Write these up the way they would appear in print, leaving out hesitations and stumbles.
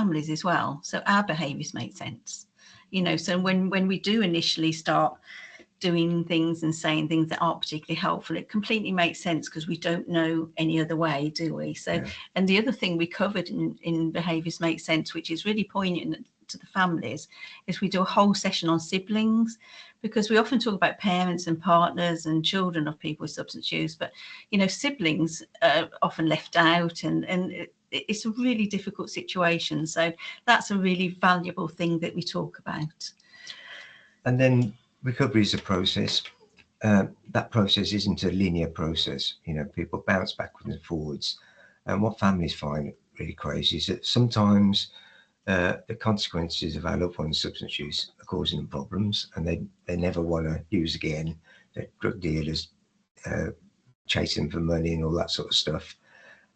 families as well. So our behaviours make sense, you know. So when we do initially start doing things and saying things that aren't particularly helpful, it completely makes sense because we don't know any other way, do we? So, yeah. And the other thing we covered in Behaviours Make Sense, which is really poignant to the families, is we do a whole session on siblings, because we often talk about parents and partners and children of people with substance use, but, you know, siblings are often left out, and it's a really difficult situation. So that's a really valuable thing that we talk about. And then recovery is a process. That process isn't a linear process. You know, people bounce backwards and forwards. And what families find really crazy is that sometimes the consequences of our loved one's substance use are causing them problems, and they never want to use again. They're drug dealers, chasing for money and all that sort of stuff.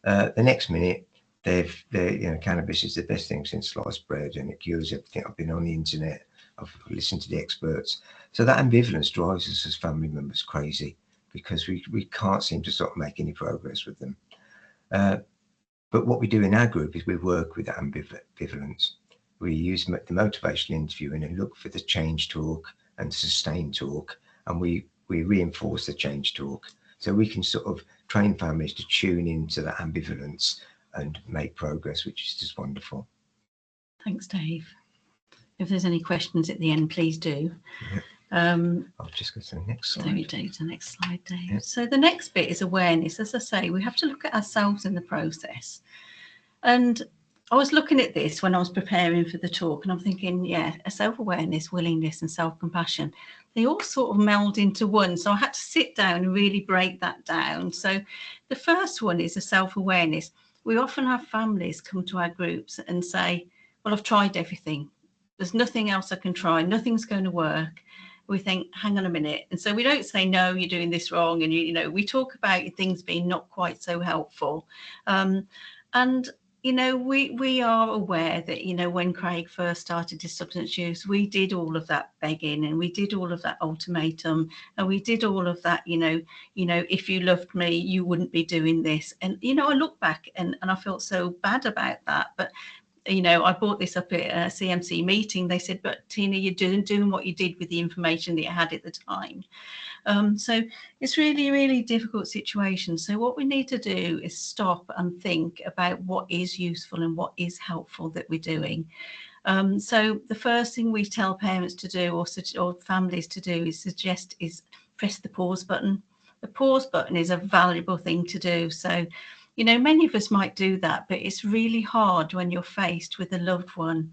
The next minute, you know, cannabis is the best thing since sliced bread, and it cures everything. I've been on the internet, I've listened to the experts. So that ambivalence drives us as family members crazy, because we can't seem to sort of make any progress with them. But what we do in our group is we work with that ambivalence. We use the motivational interviewing and look for the change talk and sustained talk, and we reinforce the change talk. So we can sort of train families to tune into that ambivalence and make progress, which is just wonderful. Thanks, Dave. If there's any questions at the end, please do. Yeah. I'll just go to the next slide. There you go, to the next slide, Dave. Yeah. So the next bit is awareness. As I say, we have to look at ourselves in the process. And I was looking at this when I was preparing for the talk, and I'm thinking, yeah, a self-awareness, willingness and self-compassion, they all sort of meld into one. So I had to sit down and really break that down. So the first one is a self-awareness. We often have families come to our groups and say, well, I've tried everything. There's nothing else I can try. Nothing's going to work. We think, hang on a minute. And so we don't say, no, you're doing this wrong. And, you know, we talk about things being not quite so helpful. And, you know, we are aware that, you know, when Craig first started his substance use, we did all of that begging, and we did all of that ultimatum, and we did all of that, you know, if you loved me, you wouldn't be doing this. And, you know, I look back and I felt so bad about that. But you know, I brought this up at a CMC meeting. They said, but Tina, you're doing what you did with the information that you had at the time. So it's really, really difficult situation. So what we need to do is stop and think about what is useful and what is helpful that we're doing. So the first thing we tell parents to do, or families to do, is press the pause button. The pause button is a valuable thing to do. So, you know, many of us might do that, but it's really hard when you're faced with a loved one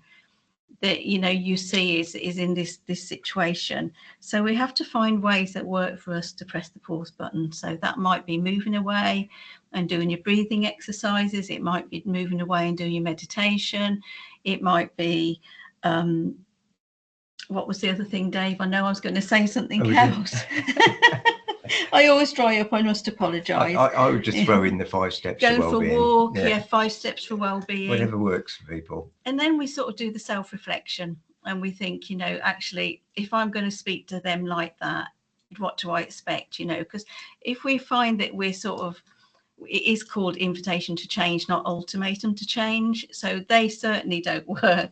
that, you know, you see is in this situation. So we have to find ways that work for us to press the pause button. So that might be moving away and doing your breathing exercises. It might be moving away and doing your meditation. It might be, what was the other thing, Dave? I know I was going to say something else. I always dry up. I must apologise. I would just throw in the 5 steps to well-being. Going for a walk, yeah, 5 steps for well-being. Whatever works for people. And then we sort of do the self-reflection, and we think, you know, actually, if I'm going to speak to them like that, what do I expect, you know? Because if we find that we're sort of, it is called invitation to change, not ultimatum to change. So they certainly don't work.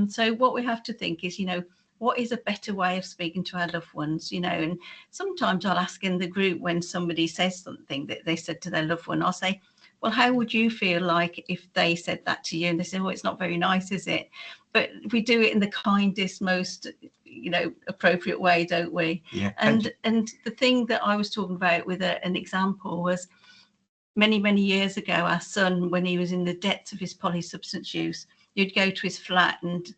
So what we have to think is, you know, what is a better way of speaking to our loved ones, you know? And sometimes I'll ask in the group, when somebody says something that they said to their loved one, I'll say, well, how would you feel like if they said that to you? And they say, oh, it's not very nice, is it? But we do it in the kindest, most, you know, appropriate way, don't we? Yeah. And the thing that I was talking about with an example was many, many years ago, our son, when he was in the depths of his polysubstance use, you'd go to his flat and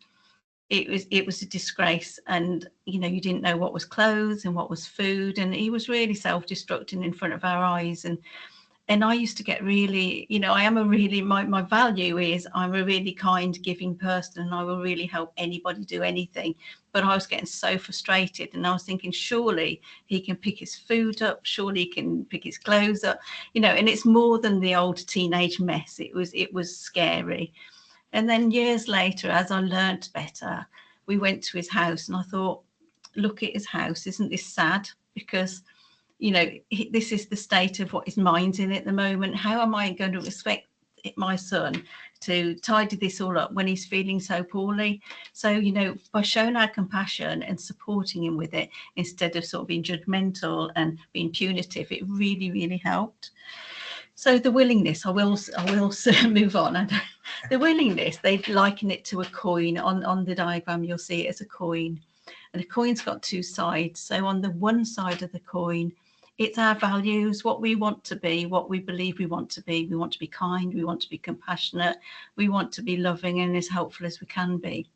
it was a disgrace, and you know, you didn't know what was clothes and what was food, and he was really self-destructing in front of our eyes. And I used to get really, you know, I am a really, my value is I'm a really kind, giving person, and I will really help anybody do anything. But I was getting so frustrated, and I was thinking, surely he can pick his food up, surely he can pick his clothes up, you know. And it's more than the old teenage mess. It was scary. And then years later, as I learnt better, we went to his house, and I thought, look at his house. Isn't this sad? Because, you know, this is the state of what his mind's in at the moment. How am I going to expect my son to tidy this all up when he's feeling so poorly. So, you know, by showing our compassion and supporting him with it, instead of sort of being judgmental and being punitive, it really, really helped. So the willingness, I will move on. The willingness, they liken it to a coin. On the diagram, you'll see it as a coin. And a coin's got two sides. So on the one side of the coin, it's our values, what we want to be, what we believe we want to be. We want to be kind, we want to be compassionate, we want to be loving and as helpful as we can be.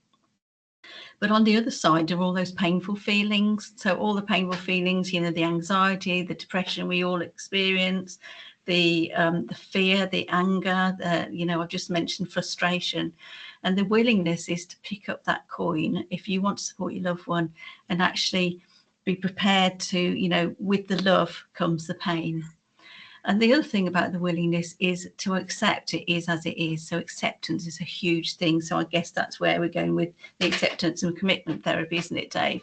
But on the other side are all those painful feelings. So all the painful feelings, you know, the anxiety, the depression we all experience, the fear, the anger, you know, I've just mentioned frustration. And the willingness is to pick up that coin if you want to support your loved one and actually be prepared to, you know, with the love comes the pain. And the other thing about the willingness is to accept it is as it is. So acceptance is a huge thing. So I guess that's where we're going with the acceptance and commitment therapy, isn't it, Dave?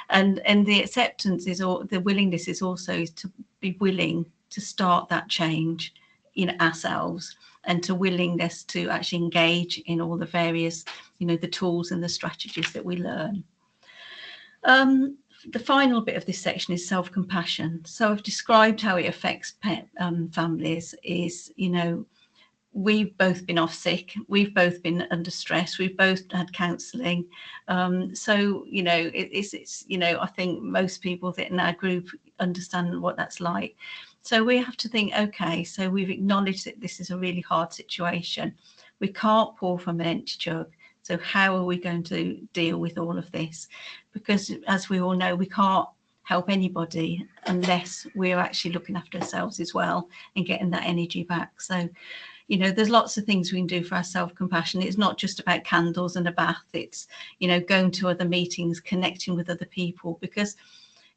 And the acceptance is all, the willingness is also to be willing to start that change in ourselves, and to willingness to actually engage in all the various, you know, the tools and the strategies that we learn. The final bit of this section is self-compassion. So I've described how it affects families is, you know, we've both been off sick, we've both been under stress, we've both had counselling. So, you know, it's, you know, I think most people that in our group understand what that's like. So we have to think, okay, so we've acknowledged that this is a really hard situation. We can't pour from an empty jug. So how are we going to deal with all of this? Because as we all know, we can't help anybody unless we're actually looking after ourselves as well and getting that energy back. So, you know, there's lots of things we can do for our self-compassion. It's not just about candles and a bath. It's, you know, going to other meetings, connecting with other people, because,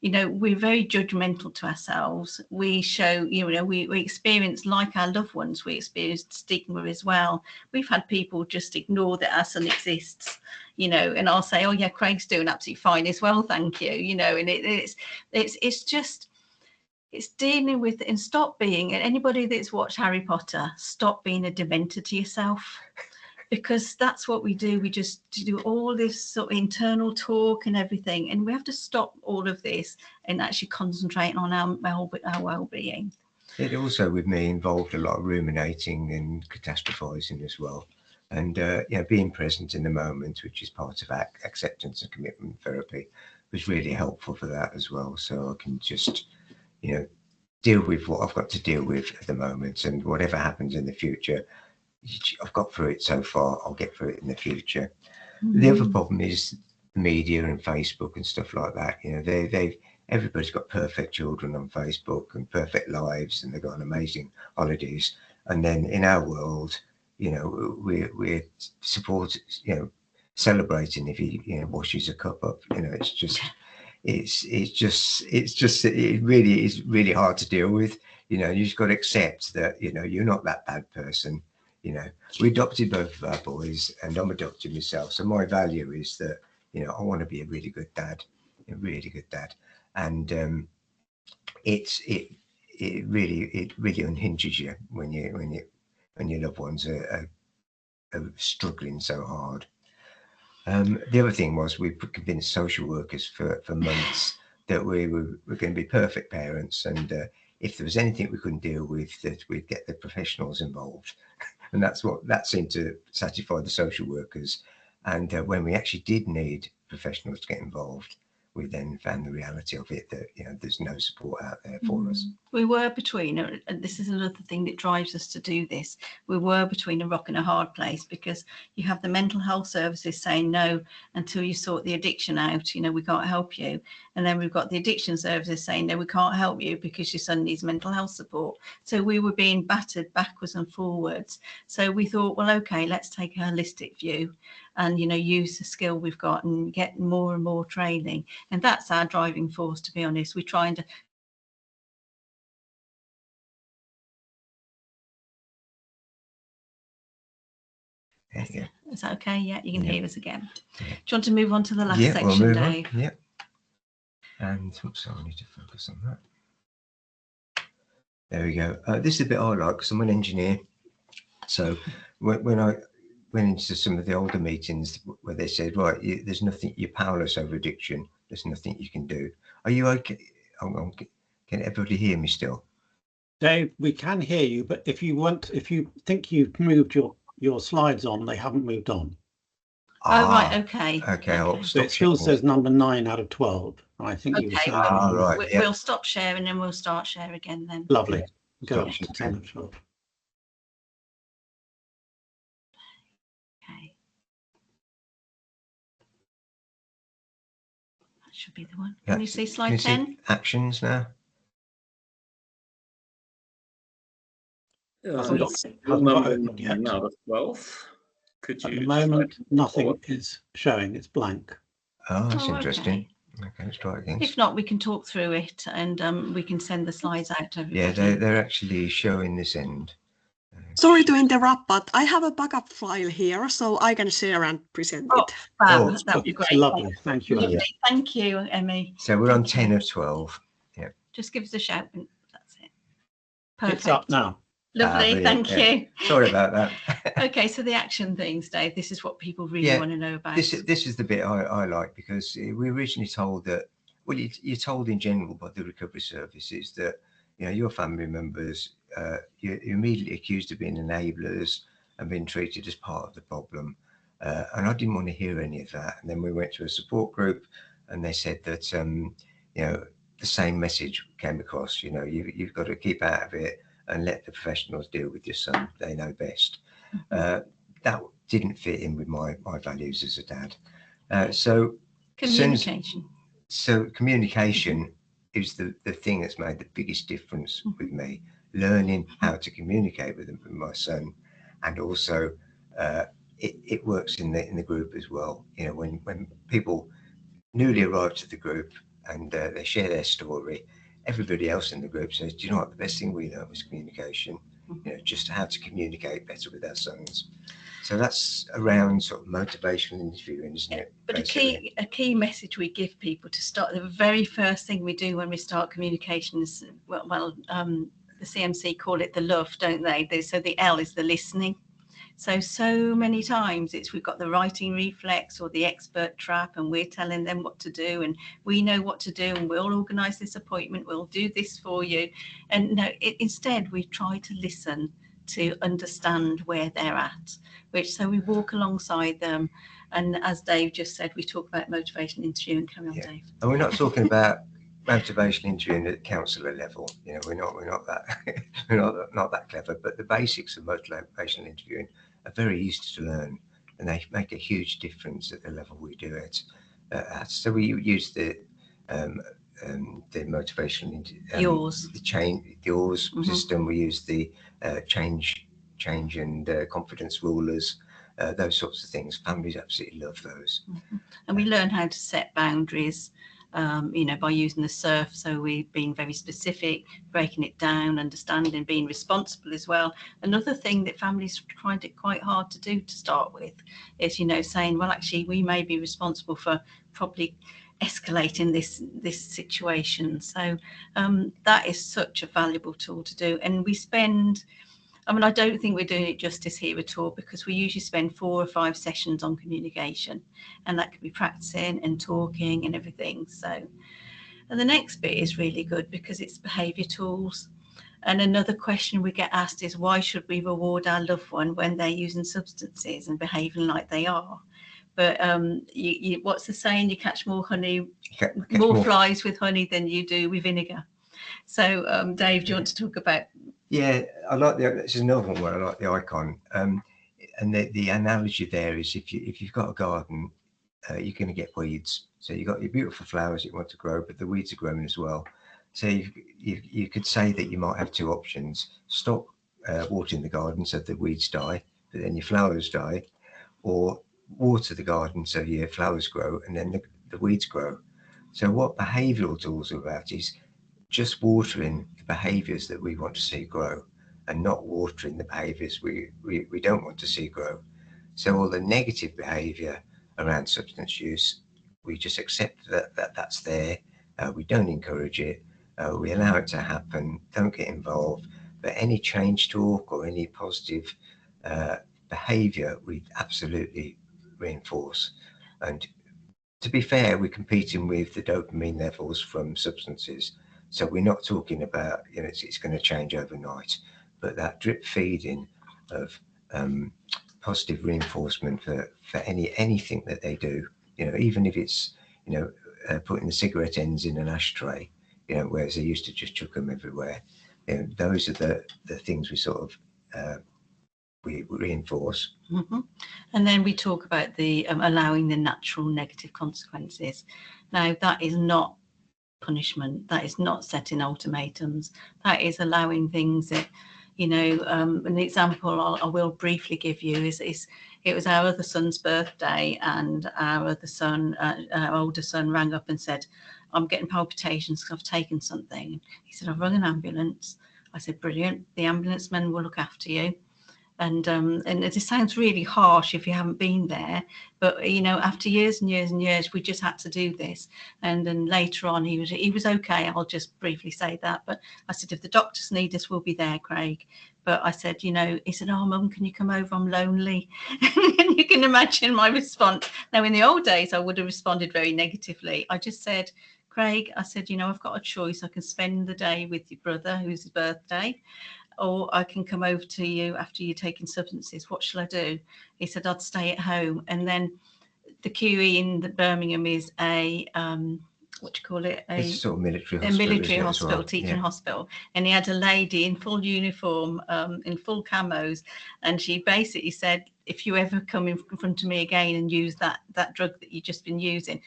you know, we're very judgmental to ourselves. We show, you know, we experience, like our loved ones, we experienced stigma as well. We've had people just ignore that our son exists, you know, and I'll say, oh yeah, Craig's doing absolutely fine as well, thank you, you know, and it's just, it's dealing with, and stop being, and anybody that's watched Harry Potter, stop being a dementor to yourself. Because that's what we do. We just do all this sort of internal talk and everything. And we have to stop all of this and actually concentrate on our well-being. It also, with me, involved a lot of ruminating and catastrophizing as well. And, you know, being present in the moment, which is part of acceptance and commitment therapy, was really helpful for that as well. So I can just, you know, deal with what I've got to deal with at the moment, and whatever happens in the future, I've got through it so far, I'll get through it in the future. The other problem is media and Facebook and stuff like that. You know, everybody's got perfect children on Facebook and perfect lives, and they've got amazing holidays. And then in our world, you know, we're support, you know, celebrating if he, you know, washes a cup up. You know, it's just, it really is really hard to deal with. You know, you just got to accept that, you know, you're not that bad person. You know, we adopted both of our boys, and I'm adopted myself. So my value is that, you know, I want to be a really good dad, and it really unhinges you when your loved ones are struggling so hard. The other thing was, we convinced social workers for months that we were going to be perfect parents, and if there was anything we couldn't deal with, that we'd get the professionals involved. And that seemed to satisfy the social workers. And when we actually did need professionals to get involved, we then found the reality of it, that, you know, there's no support out there for us. We were between, and this is another thing that drives us to do this, we were between a rock and a hard place, because you have the mental health services saying no, until you sort the addiction out, you know, we can't help you. And then we've got the addiction services saying no, we can't help you because your son needs mental health support. So we were being battered backwards and forwards. So we thought, well, okay, let's take a holistic view and, you know, use the skill we've got and get more and more training. And that's our driving force, to be honest. We're trying to Is that okay? Yeah, you can hear us again. Do you want to move on to the last section, we'll move Dave? On. Yeah. And oops, I need to focus on that. There we go. This is a bit I like, because I'm an engineer, So when I went into some of the older meetings where they said, right, there's nothing, you're powerless over addiction. There's nothing you can do. Are you okay? Can everybody hear me still? Dave, we can hear you, but if you think you've moved your slides on, they haven't moved on. Oh, right, okay. Okay, I'll So stop it still sharing. says number 9 out of 12. I think you were saying. Right, We'll stop sharing and we'll start share again then. Lovely. Yeah. Go Stop to 10 of 12. Okay. That should be the one. Can you see slide 10? Actions now? Hasn't Not opened yet. out of 12. Could you? At the moment, nothing is showing. It's blank. Oh, that's Oh, interesting. Okay, let's try again. If not, we can talk through it and we can send the slides out to everybody. Yeah, they're actually showing this end. Sorry to interrupt, but I have a backup file here, so I can share and present it. Fab, that would be great. Lovely. Thank you. Lovely. Thank you, Emmy. So we're on 10 of 12. Yeah. Just give us a shout and that's it. Perfect. It's up now. Lovely, thank you. Sorry about that. Okay, so the action things, Dave, this is what people really want to know about. This is the bit I like, because we originally told that, well, you're told in general by the recovery services that, you know, your family members, you're immediately accused of being enablers and being treated as part of the problem. And I didn't want to hear any of that. And then we went to a support group and they said that, you know, the same message came across, you know, you've got to keep out of it and let the professionals deal with your son. They know best. That didn't fit in with my values as a dad. So communication. So communication is the thing that's made the biggest difference with me. Learning how to communicate with my son, and also it works in the group as well. You know, when people newly arrive to the group and they share their story, everybody else in the group says, do you know what, the best thing we learned was communication, you know, just how to communicate better with our sons. So that's around sort of motivational interviewing, isn't it? But basically, a key message we give people to start, the very first thing we do when we start communication is, the CMC call it the love, don't they? So the L is the listening. So many times we've got the writing reflex or the expert trap, and we're telling them what to do, and we know what to do, and we'll organise this appointment, we'll do this for you. And no, instead we try to listen to understand where they're at, so we walk alongside them. And as Dave just said, we talk about motivation interviewing. Carry on, Dave. And we're not talking about motivational interviewing at counsellor level. You know, we're not that we're not that clever. But the basics of motivational interviewing are very easy to learn, and they make a huge difference at the level we do it at. So we use the motivational the yours system. We use the change and confidence rulers. Those sorts of things. Families absolutely love those. And we learn how to set boundaries, you know, by using the SURF. So we're being very specific, breaking it down, understanding, being responsible as well. Another thing that families find it quite hard to do to start with is, you know, saying, well, actually, we may be responsible for probably escalating this situation. So that is such a valuable tool to do. And we spend, I mean, I don't think we're doing it justice here at all, because we usually spend 4 or 5 sessions on communication, and that could be practicing and talking and everything. So, and the next bit is really good because it's behaviour tools. And another question we get asked is, why should we reward our loved one when they're using substances and behaving like they are? But what's the saying? You catch more honey, more flies with honey than you do with vinegar. So, Dave, do you want to talk about? Yeah, I like this is another one where I like the icon. And the analogy there is, if you've got a garden, you're going to get weeds. So you've got your beautiful flowers you want to grow, but the weeds are growing as well. So you could say that you might have 2 options: stop watering the garden so the weeds die, but then your flowers die, or water the garden so your flowers grow and then the weeds grow. So what behavioural tools are about is just watering the behaviours that we want to see grow, and not watering the behaviours we don't want to see grow. So all the negative behaviour around substance use, we just accept that's there. We don't encourage it. We allow it to happen. Don't get involved. But any change talk or any positive behaviour we absolutely reinforce. And to be fair, we're competing with the dopamine levels from substances. So we're not talking about, you know, it's going to change overnight, but that drip feeding of positive reinforcement for anything that they do, you know, even if it's, you know, putting the cigarette ends in an ashtray, you know, whereas they used to just chuck them everywhere. You know, those are the things we sort of we reinforce. Mm-hmm. And then we talk about the allowing the natural negative consequences. Now, that is not punishment. That is not setting ultimatums. That is allowing things that, you know, an example I will briefly give you is it was our other son's birthday, and our other son, our older son, rang up and said, I'm getting palpitations because I've taken something. He said, I've rung an ambulance. I said, brilliant. The ambulance men will look after you. And it sounds really harsh if you haven't been there, but you know, after years and years and years, we just had to do this. And then later on, he was okay. I'll just briefly say that. But I said, if the doctors need us, we'll be there, Craig. But I said, you know, he said, oh, Mum, can you come over? I'm lonely. And you can imagine my response. Now, in the old days, I would have responded very negatively. I just said, Craig, I said, you know, I've got a choice. I can spend the day with your brother, whose birthday, or I can come over to you after you're taking substances. What shall I do? He said, I'd stay at home. And then the QE in Birmingham is a, what do you call it? It's sort of military A hospital, military isn't it, as hospital, well? teaching Yeah. hospital. And he had a lady in full uniform, in full camos. And she basically said, if you ever come in front of me again and use that drug that you've just been using,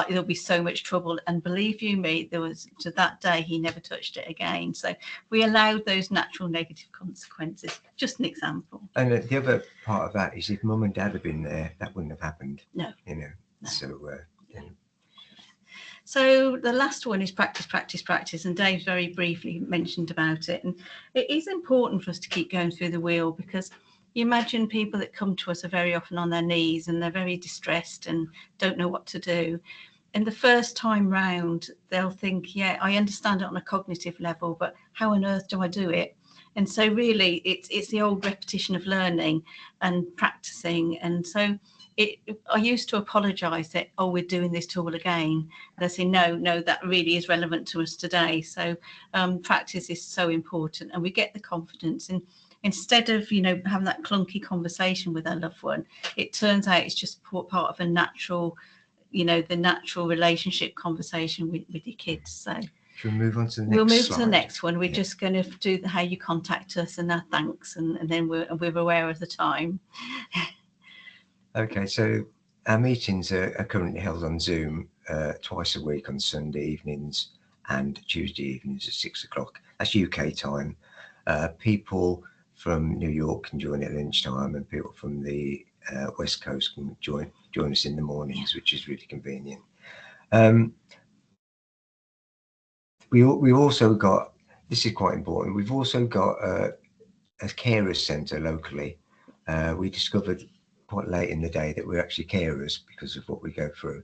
there'll be so much trouble. And believe you me, there was, to that day, he never touched it again. So we allowed those natural negative consequences. Just an example. And the other part of that is if Mum and Dad had been there, that wouldn't have happened. No. You know, No. so, you know. So the last one is practice, practice, practice. And Dave very briefly mentioned about it. And it is important for us to keep going through the wheel, because you imagine people that come to us are very often on their knees and they're very distressed and don't know what to do. And the first time round, they'll think, yeah, I understand it on a cognitive level, but how on earth do I do it? And so really it's the old repetition of learning and practicing. And so I used to apologise that, oh, we're doing this tool again. And I say, no, that really is relevant to us today. So practice is so important, and we get the confidence. And instead of, you know, having that clunky conversation with our loved one, it turns out it's just part of a natural, you know, the natural relationship conversation with your kids. So Should we move on to the next we'll move slide? to the next one. We're just going to do how you contact us and our thanks, and then we're aware of the time. Okay, so our meetings are currently held on Zoom twice a week on Sunday evenings and Tuesday evenings at 6 o'clock. That's UK time. People from New York can join at lunchtime, and people from the West Coast can join us in the mornings, which is really convenient. We also got, this is quite important, we've also got a carers centre locally. We discovered quite late in the day that we're actually carers because of what we go through.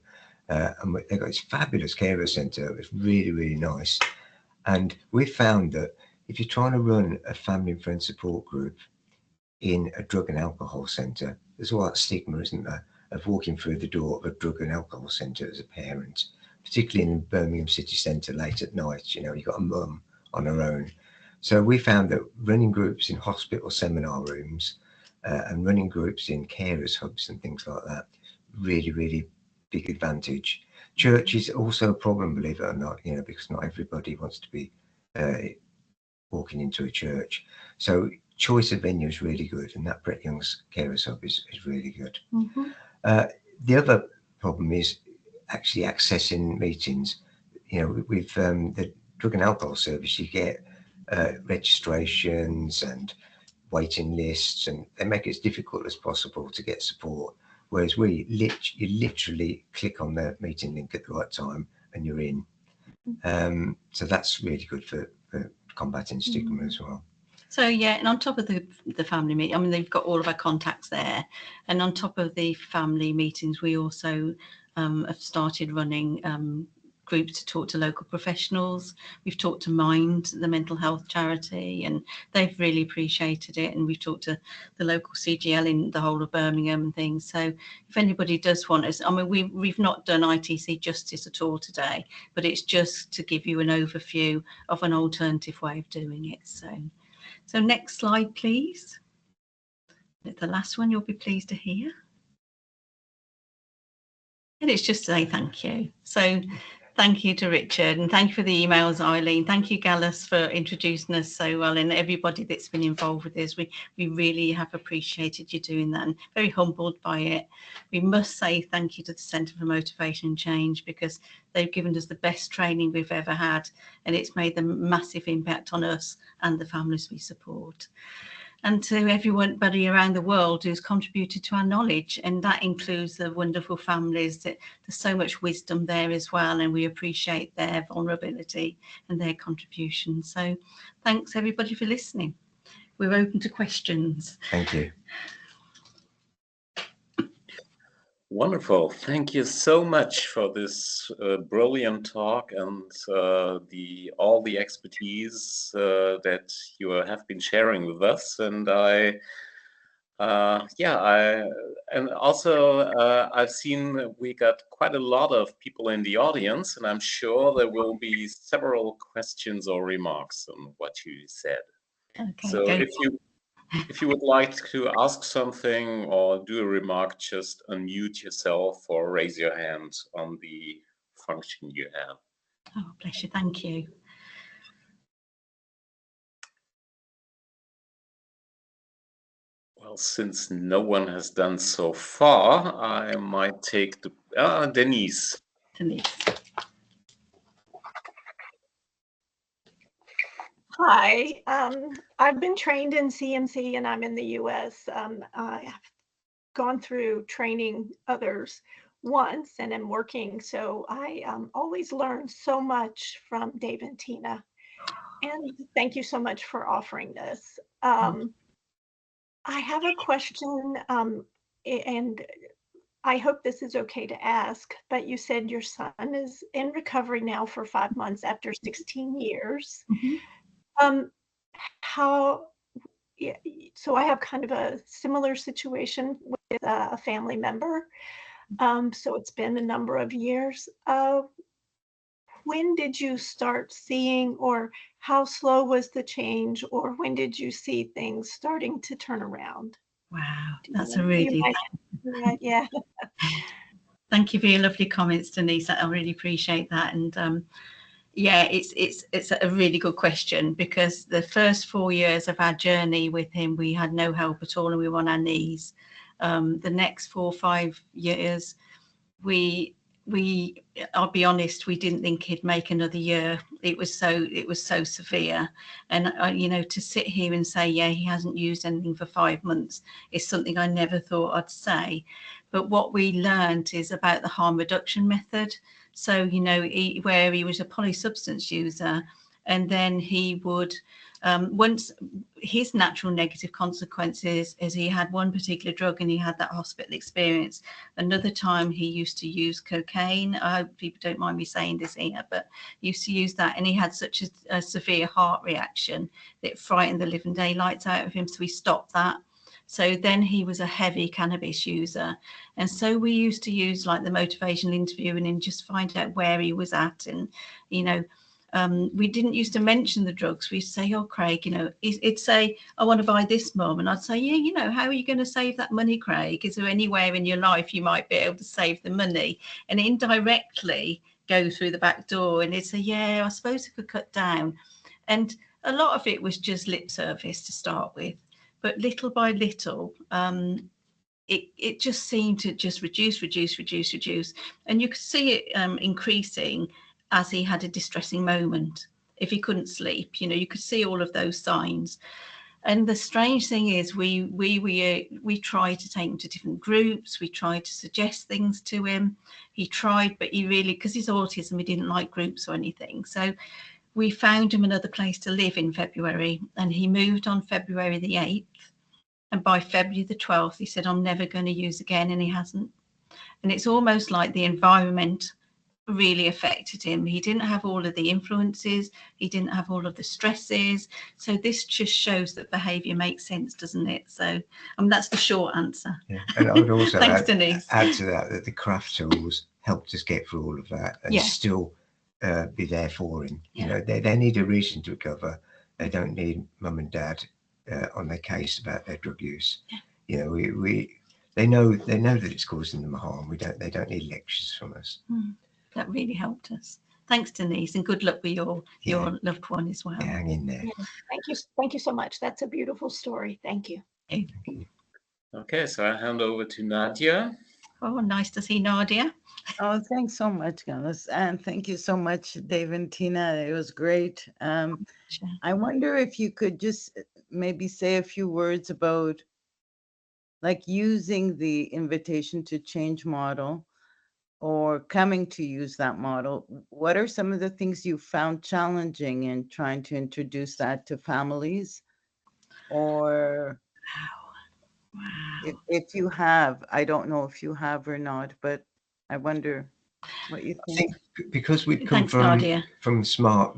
And they've got this fabulous carers centre. It's really, really nice. And we found that if you're trying to run a family and friend support group in a drug and alcohol centre, there's all that stigma, isn't there, of walking through the door of a drug and alcohol centre as a parent, particularly in Birmingham city centre late at night. You know, you've got a mum on her own. So we found that running groups in hospital seminar rooms and running groups in carers hubs and things like that, really, really big advantage. Church is also a problem, believe it or not, you know, because not everybody wants to be walking into a church. So choice of venue is really good, and that Brett Young's carers hub is really good. Mm-hmm. The other problem is actually accessing meetings. You know, with the drug and alcohol service, you get registrations and waiting lists, and they make it as difficult as possible to get support. Whereas you literally click on the meeting link at the right time and you're in. So that's really good for combating stigma as well. So yeah, and on top of the family meeting, I mean, they've got all of our contacts there, and on top of the family meetings, we also have started running groups to talk to local professionals. We've talked to Mind, the mental health charity, and they've really appreciated it. And we've talked to the local CGL in the whole of Birmingham and things. So if anybody does want us, I mean, we've not done ITC justice at all today, but it's just to give you an overview of an alternative way of doing it. So next slide, please. The last one you'll be pleased to hear. And it's just to say thank you. So thank you to Richard, and thank you for the emails, Eileen. Thank you, Gallus, for introducing us so well, and everybody that's been involved with this. We really have appreciated you doing that and very humbled by it. We must say thank you to the Centre for Motivation and Change, because they've given us the best training we've ever had, and it's made a massive impact on us and the families we support. And to everybody around the world who's contributed to our knowledge, and that includes the wonderful families. That there's so much wisdom there as well, and we appreciate their vulnerability and their contribution. So thanks everybody for listening. We're open to questions. Thank you. Wonderful. Thank you so much for this brilliant talk and all the expertise that you have been sharing with us. And I've seen we got quite a lot of people in the audience, and I'm sure there will be several questions or remarks on what you said. Okay, so if you would like to ask something or do a remark, just unmute yourself or raise your hand on the function you have. Oh, bless you. Thank you. Well, since no one has done so far, I might take the Denise. Hi, I've been trained in CMC and I'm in the US. I have gone through training others once and am working. So I always learn so much from Dave and Tina. And thank you so much for offering this. I have a question, and I hope this is okay to ask, but you said your son is in recovery now for 5 months after 16 years. Mm-hmm. So I have kind of a similar situation with a family member. So it's been a number of years. When did you start seeing, or how slow was the change, or when did you see things starting to turn around? Wow, that's a really yeah. Thank you for your lovely comments, Denise. I really appreciate that. And yeah, it's a really good question, because the first 4 years of our journey with him, we had no help at all, and we were on our knees. The next 4 or 5 years, I'll be honest, we didn't think he'd make another year. It was so severe, and to sit here and say, yeah, he hasn't used anything for 5 months is something I never thought I'd say. But what we learned is about the harm reduction method. So, where he was a polysubstance user, and then he would, once his natural negative consequences is he had one particular drug and he had that hospital experience. Another time he used to use cocaine. I hope people don't mind me saying this here, but he used to use that, and he had such a severe heart reaction that it frightened the living daylights out of him. So we stopped that. So then he was a heavy cannabis user. And so we used to use like the motivational interviewing and just find out where he was at. And, we didn't used to mention the drugs. We'd say, oh, Craig, it'd say, I want to buy this, Mum. And I'd say, yeah, how are you going to save that money, Craig? Is there anywhere in your life you might be able to save the money? And indirectly go through the back door. And he'd say, yeah, I suppose I could cut down. And a lot of it was just lip service to start with. But little by little, it just seemed to just reduce. And you could see it increasing as he had a distressing moment. If he couldn't sleep, you could see all of those signs. And the strange thing is we tried to take him to different groups. We tried to suggest things to him. He tried, but he really, because he's autism, he didn't like groups or anything. So we found him another place to live in February, and he moved on February the 8th. And by February the 12th, he said, I'm never going to use again, and he hasn't. And it's almost like the environment really affected him. He didn't have all of the influences, he didn't have all of the stresses. So this just shows that behaviour makes sense, doesn't it? So that's the short answer. Yeah. And I would also Thanks, add, Denise. add to that the craft tools helped us get through all of that and still be there for him. You know, they need a reason to recover. They don't need mum and dad on their case about their drug use. You know, they know that it's causing them harm. They don't need lectures from us. That really helped us. Thanks, Denise, and good luck with your loved one as well. Yeah, hang in there. Thank you so much. That's a beautiful story. Thank you. Thank you. Okay, so I hand over to Nadia. Oh, nice to see Nadia. Oh, thanks so much, Gilles. And thank you so much, Dave and Tina. It was great. I wonder if you could just maybe say a few words about like using the invitation to change model or coming to use that model. What are some of the things you found challenging in trying to introduce that to families? Or if you have, I don't know if you have or not, but I wonder what you think. I think because we'd come from running smart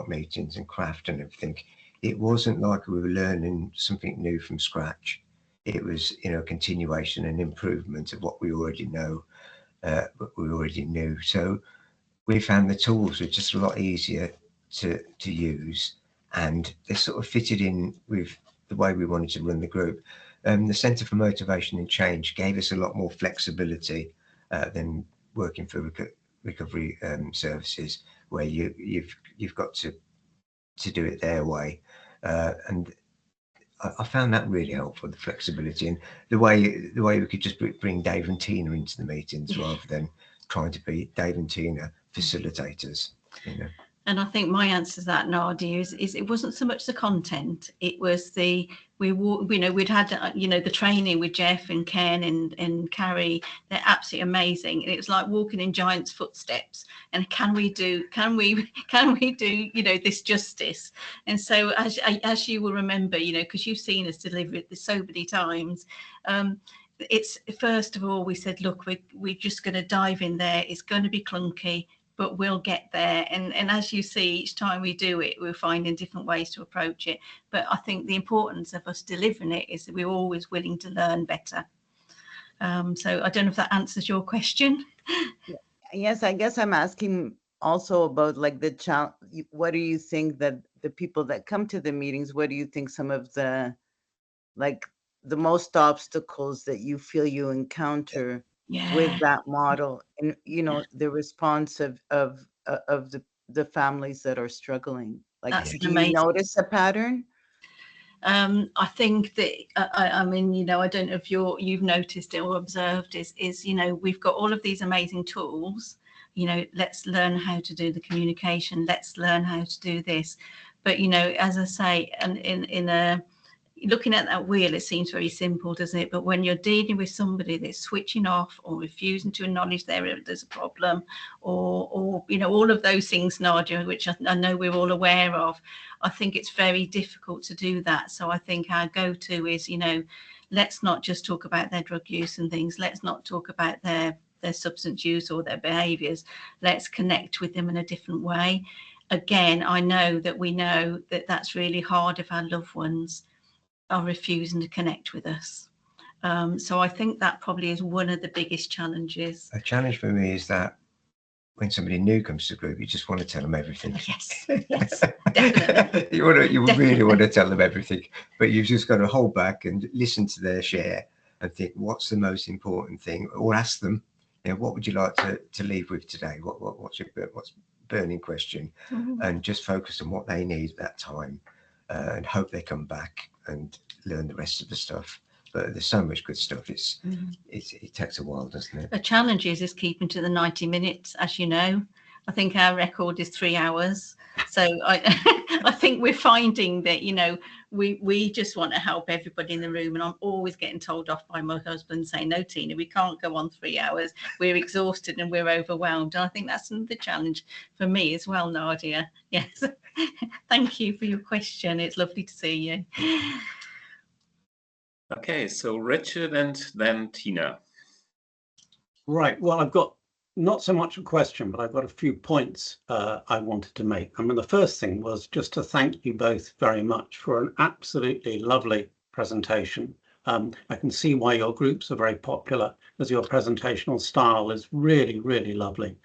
meetings and craft and everything, it wasn't like we were learning something new from scratch. It was, you know, a continuation and improvement of what we already know, what we already knew. So we found the tools were just a lot easier to use, and they sort of fitted in with the way we wanted to run the group. The Centre for Motivation and Change gave us a lot more flexibility than working for recovery services, where you've got to do it their way, and I found that really helpful, the flexibility and the way we could just bring Dave and Tina into the meetings rather than trying to be Dave and Tina facilitators, you know. And I think my answer to that, Nadia, is it wasn't so much the content, it was we'd had the training with Jeff and Ken and Carrie. They're absolutely amazing, and it was like walking in giants' footsteps. And can we do this justice? And so as you will remember, because you've seen us deliver it so many times, it's first of all we said, look, we're just going to dive in there. It's going to be clunky, but we'll get there. And as you see, each time we do it, we're finding different ways to approach it. But I think the importance of us delivering it is that we're always willing to learn better. So I don't know if that answers your question. Yes, I guess I'm asking also about like the challenge. What do you think that the people that come to the meetings, what do you think some of the most obstacles that you feel you encounter with that model, and the response of the families that are struggling? Like, do you notice a pattern? I think that I mean, I don't know if you've noticed it or observed is we've got all of these amazing tools. Let's learn how to do the communication. Let's learn how to do this. But as I say, and in looking at that wheel, it seems very simple, doesn't it? But when you're dealing with somebody that's switching off or refusing to acknowledge there's a problem, or all of those things, Nadia, which I know we're all aware of, I think it's very difficult to do that. So I think our go-to is, let's not just talk about their drug use and things. Let's not talk about their substance use or their behaviours. Let's connect with them in a different way. Again, I know that that's really hard if our loved ones are refusing to connect with us. So I think that probably is one of the biggest challenges. A challenge for me is that when somebody new comes to the group, you just want to tell them everything. Yes, definitely. you really want to tell them everything, but you've just got to hold back and listen to their share and think, what's the most important thing? Or ask them, what would you like to leave with today? What's burning question? Mm-hmm. And just focus on what they need at that time, and hope they come back and learn the rest of the stuff. But there's so much good stuff. It takes a while, doesn't it? The challenge is keeping to the 90 minutes, as you know. I think our record is 3 hours. So I think we're finding that, we just want to help everybody in the room. And I'm always getting told off by my husband saying, no, Tina, we can't go on 3 hours. We're exhausted and we're overwhelmed. And I think that's another challenge for me as well, Nadia. Yes. Thank you for your question. It's lovely to see you. Okay, so Richard and then Tina. Right. Well, I've got not so much a question, but I've got a few points I wanted to make. I mean, the first thing was just to thank you both very much for an absolutely lovely presentation. I can see why your groups are very popular, as your presentational style is really, really lovely.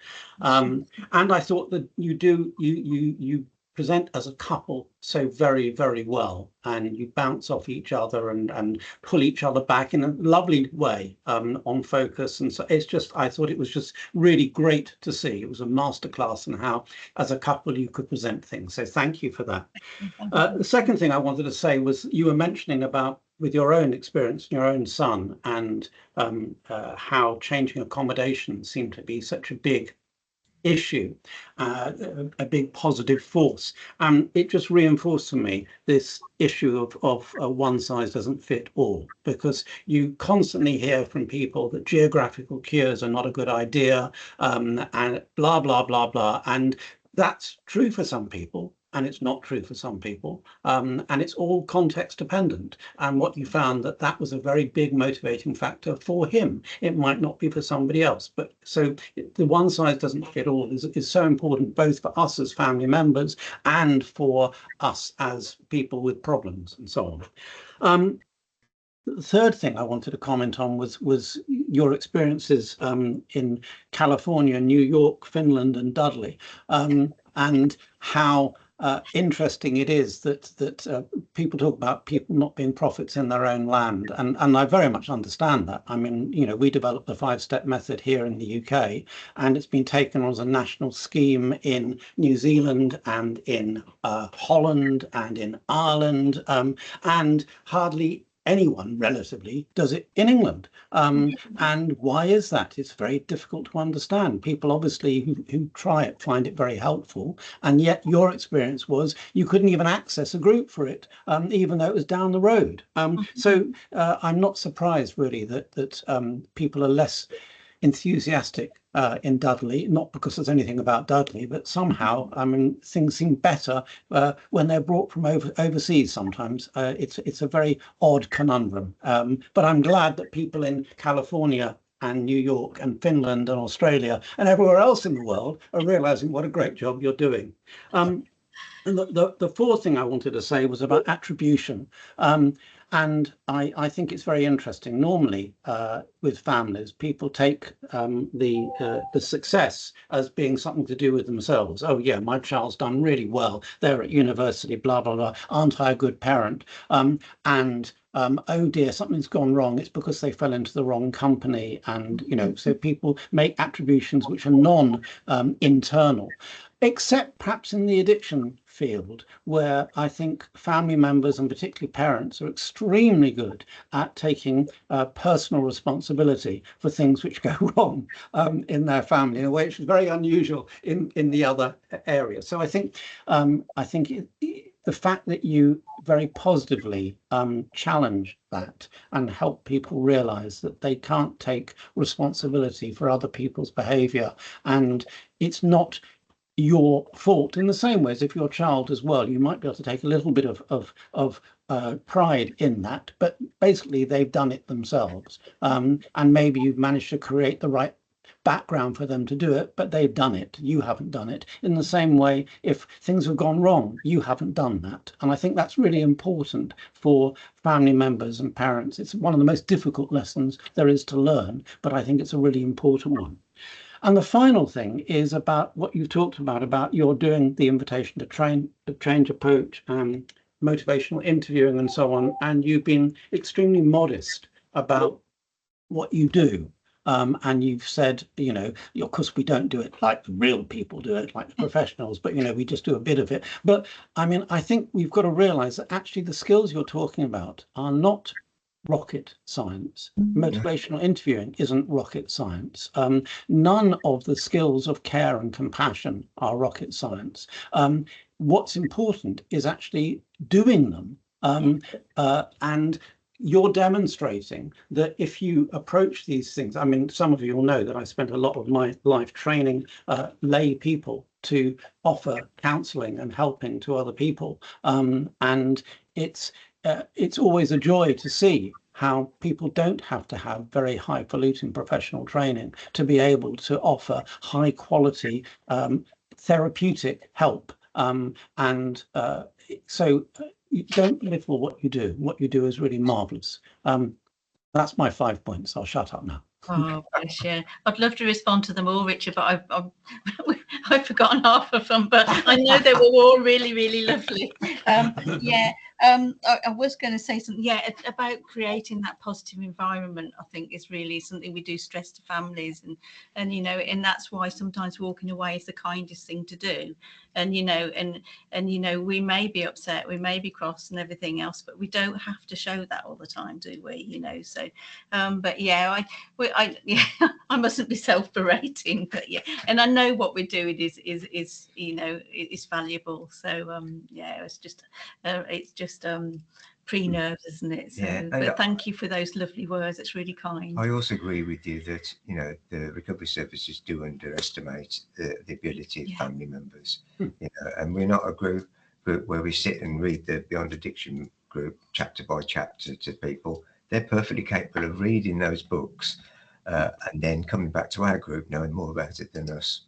And I thought that you present as a couple so very, very well, and you bounce off each other and pull each other back in a lovely way on focus. And so it's just, I thought it was just really great to see. It was a masterclass in how, as a couple, you could present things. So thank you for that. The second thing I wanted to say was you were mentioning about with your own experience, your own son, and how changing accommodation seemed to be such a big issue, a big positive force. It just reinforced for me this issue of one size doesn't fit all, because you constantly hear from people that geographical cures are not a good idea, and blah, blah, blah, blah. And that's true for some people, and it's not true for some people, and it's all context dependent. And what you found that was a very big motivating factor for him. It might not be for somebody else, but so the one size doesn't fit all is so important, both for us as family members and for us as people with problems and so on. The third thing I wanted to comment on was your experiences in California, New York, Finland, and Dudley, and how interesting it is that people talk about people not being prophets in their own land, and I very much understand that. I mean, you know, we developed the 5-step method here in the UK, and it's been taken as a national scheme in New Zealand and in Holland and in Ireland, and hardly anyone relatively does it in England. And why is that? It's very difficult to understand. People obviously who try it find it very helpful, and yet your experience was you couldn't even access a group for it, even though it was down the road. So I'm not surprised really that people are less enthusiastic in Dudley, not because there's anything about Dudley, but somehow, I mean, things seem better when they're brought from overseas sometimes. It's a very odd conundrum. But I'm glad that people in California and New York and Finland and Australia and everywhere else in the world are realizing what a great job you're doing. And the fourth thing I wanted to say was about attribution. And I think it's very interesting. Normally, with families, people take the success as being something to do with themselves. Oh, yeah, my child's done really well. They're at university, blah, blah, blah. Aren't I a good parent? Oh dear, something's gone wrong. It's because they fell into the wrong company. And, you know, so people make attributions which are non-internal. Except perhaps in the addiction field, where I think family members and particularly parents are extremely good at taking personal responsibility for things which go wrong in their family in a way which is very unusual in the other areas. So I think the fact that you very positively challenge that and help people realize that they can't take responsibility for other people's behavior, and it's not your fault in the same way as if your child as well, you might be able to take a little bit of pride in that, but basically they've done it themselves, and maybe you've managed to create the right background for them to do it, but they've done it, you haven't done it. In the same way, if things have gone wrong, you haven't done that. And I think that's really important for family members and parents. It's one of the most difficult lessons there is to learn, but I think it's a really important one. And the final thing is about what you talked about you're doing the invitation to change approach, motivational interviewing and so on. And you've been extremely modest about what you do. And you've said, you know, of course, we don't do it like the real people do it, like the professionals, but, you know, we just do a bit of it. But I mean, I think we've got to realize that actually the skills you're talking about are not rocket science. Motivational interviewing isn't rocket science. None of the skills of care and compassion are rocket science. What's important is actually doing them. And you're demonstrating that if you approach these things, I mean, some of you will know that I spent a lot of my life training lay people to offer counselling and helping to other people. And it's always a joy to see how people don't have to have very highfalutin professional training to be able to offer high quality therapeutic help. So you don't belittle what you do. What you do is really marvelous. That's my 5 points. I'll shut up now. Oh, bless you. I'd love to respond to them all, Richard, but I've forgotten half of them, but I know they were all really, really lovely. I was going to say something, about creating that positive environment. I think is really something we do stress to families, and you know, and that's why sometimes walking away is the kindest thing to do. And you know, and you know, we may be upset, we may be cross, and everything else, but we don't have to show that all the time, do we? You know, so, but yeah, I mustn't be self-berating, but yeah, and I know what we're doing is you know, is valuable. So yeah, it's just pre-nerves, isn't it? So, Yeah, but thank you for those lovely words. It's really kind. I also agree with you that, you know, the recovery services do underestimate the ability of family members. You know, and we're not a group where we sit and read the Beyond Addiction group chapter by chapter to people. They're perfectly capable of reading those books and then coming back to our group knowing more about it than us.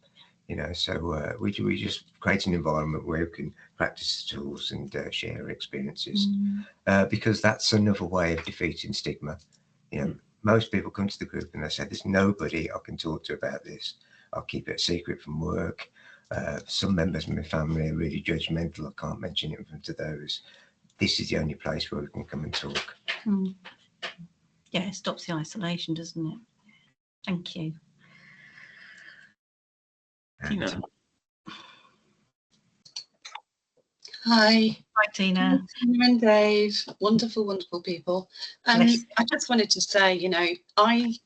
You know, so we just create an environment where we can practice the tools and share experiences, because that's another way of defeating stigma. You know, most people come to the group and they say, "There's nobody I can talk to about this. I'll keep it a secret from work. Some members of my family are really judgmental. I can't mention it in front of those. This is the only place where we can come and talk." Yeah, it stops the isolation, doesn't it? Thank you. Tina. Hi. Hi, Tina. Tina and Dave. Wonderful, wonderful people. I just wanted to say, you know, I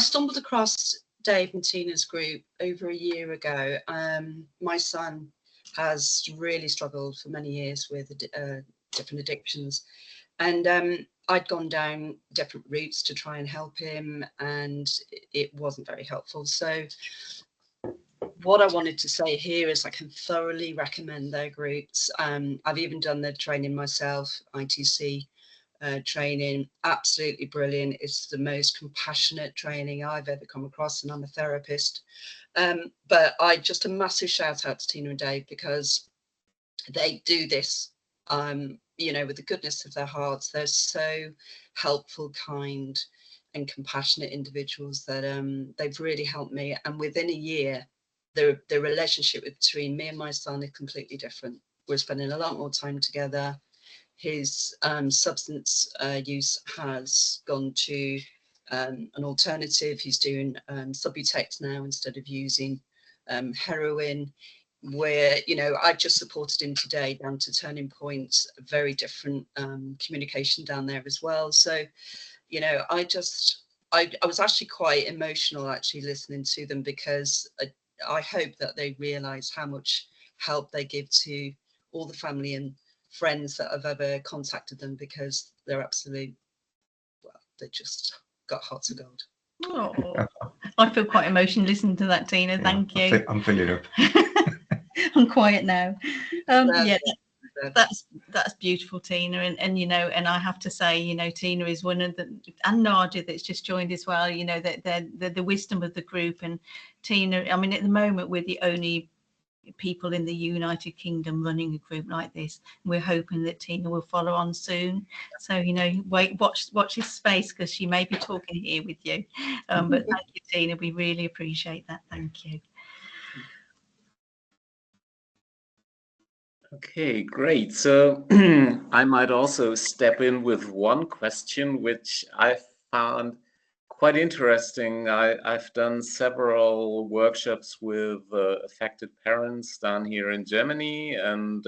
stumbled across Dave and Tina's group over a year ago. My son has really struggled for many years with different addictions. And I'd gone down different routes to try and help him, and it wasn't very helpful. So what I wanted to say here is I can thoroughly recommend their groups. I've even done the training myself, ITC training, absolutely brilliant. It's the most compassionate training I've ever come across, and I'm a therapist. But just a massive shout out to Tina and Dave, because they do this, you know, with the goodness of their hearts. They're so helpful, kind and compassionate individuals that they've really helped me. And within a year, the relationship between me and my son is completely different. We're spending a lot more time together. His substance use has gone to an alternative. He's doing Subutex now instead of using heroin. Where, you know, I just supported him today down to Turning Point, very different communication down there as well. So, you know, I was actually quite emotional actually listening to them, because I hope that they realise how much help they give to all the family and friends that have ever contacted them, because they're absolutely, well, they just got hearts of gold. Oh, I feel quite emotional listening to that, Tina. Thank you. I'm filling up. I'm quiet now. That's beautiful, Tina, and you know, and I have to say, you know, Tina is one of the, and Nadia that's just joined as well. You know, that they're the wisdom of the group. And Tina, I mean, at the moment we're the only people in the United Kingdom running a group like this. We're hoping that Tina will follow on soon. So, you know, watch this space, because she may be talking here with you. But thank you, Tina. We really appreciate that. Thank you. Okay, great. So I might also step in with one question, which I found quite interesting. I've done several workshops with affected parents down here in Germany, and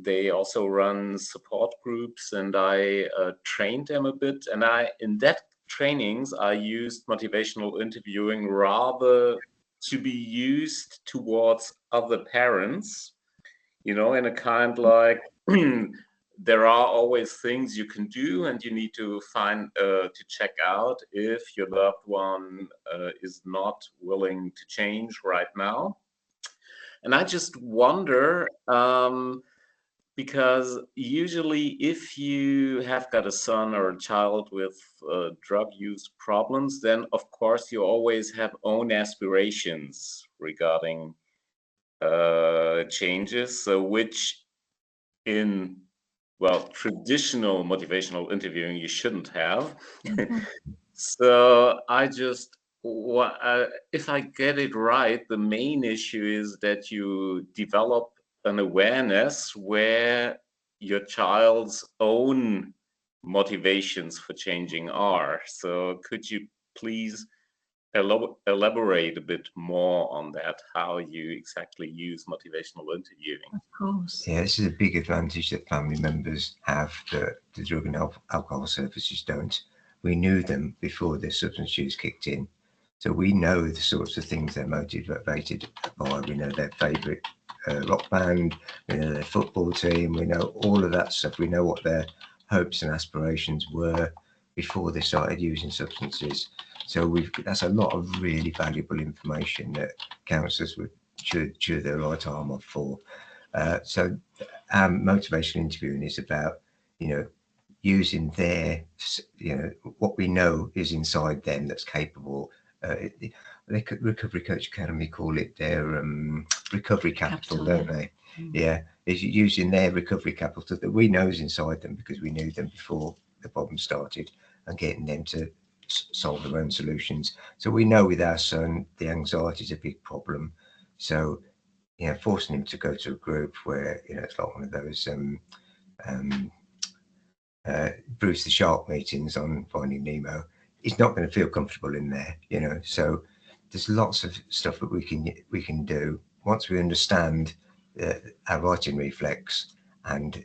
they also run support groups, and I trained them a bit. And in that trainings, I used motivational interviewing rather to be used towards other parents, you know, in a kind like there are always things you can do, and you need to find to check out if your loved one is not willing to change right now. And I just wonder, because usually if you have got a son or a child with drug use problems, then of course you always have own aspirations regarding changes, so which in, well, traditional motivational interviewing you shouldn't have. So I just, if I get it right, the main issue is that you develop an awareness where your child's own motivations for changing are. So could you please elaborate a bit more on that, how you exactly use motivational interviewing? Of course. Yeah, this is a big advantage that family members have that the drug and alcohol services don't. We knew them before their substance use kicked in. So we know the sorts of things they're motivated by. We know their favourite rock band, we know their football team, we know all of that stuff. We know what their hopes and aspirations were before they started using substances. So that's a lot of really valuable information that counsellors would chew their right arm off for. So motivational interviewing is about, using their, what we know is inside them that's capable. Recovery Coach Academy call it their recovery capital, don't they? Yeah, is using their recovery capital that we know is inside them because we knew them before the problem started, and getting them to solve their own solutions. So we know with our son, the anxiety is a big problem. So, forcing him to go to a group where, it's like one of those Bruce the Shark meetings on Finding Nemo, he's not going to feel comfortable in there, So there's lots of stuff that we can do once we understand our writing reflex, and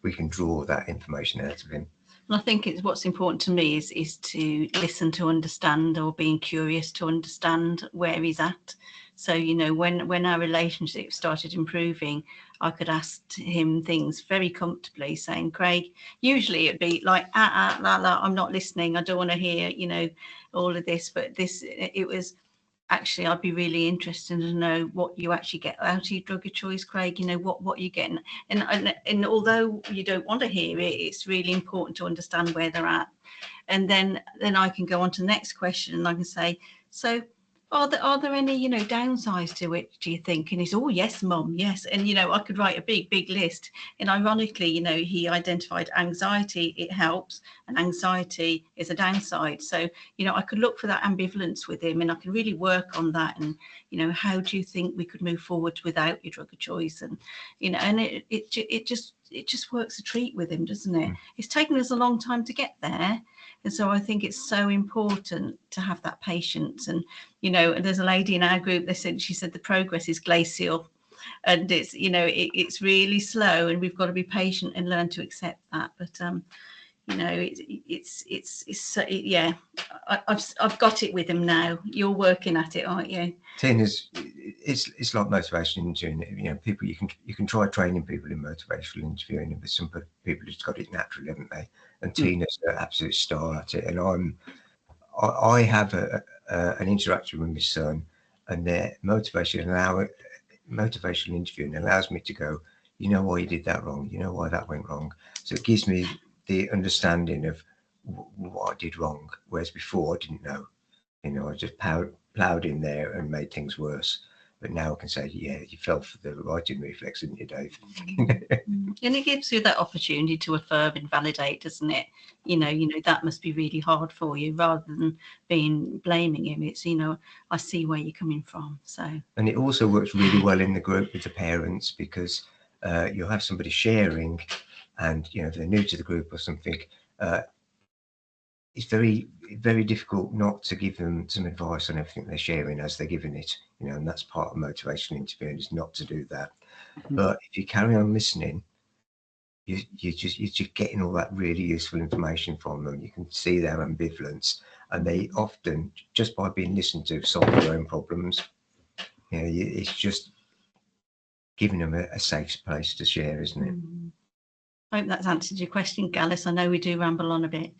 we can draw that information out of him. And I think what's important to me is to listen to understand, or being curious to understand where he's at. So, when our relationship started improving, I could ask him things very comfortably, saying, Craig, usually it'd be like, I'm not listening. I don't want to hear, all of this. But it was, actually, I'd be really interested to know what you actually get out of your drug of choice, Craig, what you're getting. And although you don't want to hear it, it's really important to understand where they're at. And then I can go on to the next question, and I can say, so are there any, downsides to it, do you think? And he's, oh, yes, Mum, yes. And, I could write a big list. And ironically, he identified anxiety, it helps, and anxiety is a downside. So, I could look for that ambivalence with him, and I can really work on that. And, how do you think we could move forward without your drug of choice? And, and it just works a treat with him, doesn't it? It's taken us a long time to get there. And so I think it's so important to have that patience. And, and there's a lady in our group, she said the progress is glacial, and it's, it's really slow, and we've got to be patient and learn to accept that. But, I've got it with him now. You're working at it, aren't you? Tina's, it's like motivational interviewing. People, you can try training people in motivational interviewing, but some people just got it naturally, haven't they? And Tina's an absolute star at it. And I have an interaction with my son, and their motivational interviewing allows me to go, why you did that wrong, why that went wrong. So it gives me the understanding of what I did wrong, whereas before I didn't know. I just ploughed in there and made things worse. But now I can say, yeah, you fell for the writing reflex, didn't you, Dave? And it gives you that opportunity to affirm and validate, doesn't it? That must be really hard for you, rather than blaming him. It's, I see where you're coming from. So. And it also works really well in the group with the parents, because you'll have somebody sharing, and if they're new to the group or something, it's very, very difficult not to give them some advice on everything they're sharing as they're giving it, and that's part of motivational interviewing, is not to do that. But if you carry on listening, you're just getting all that really useful information from them. You can see their ambivalence, and they often, just by being listened to, solve their own problems. It's just giving them a safe place to share, isn't it? I hope that's answered your question, Gallus. I know we do ramble on a bit.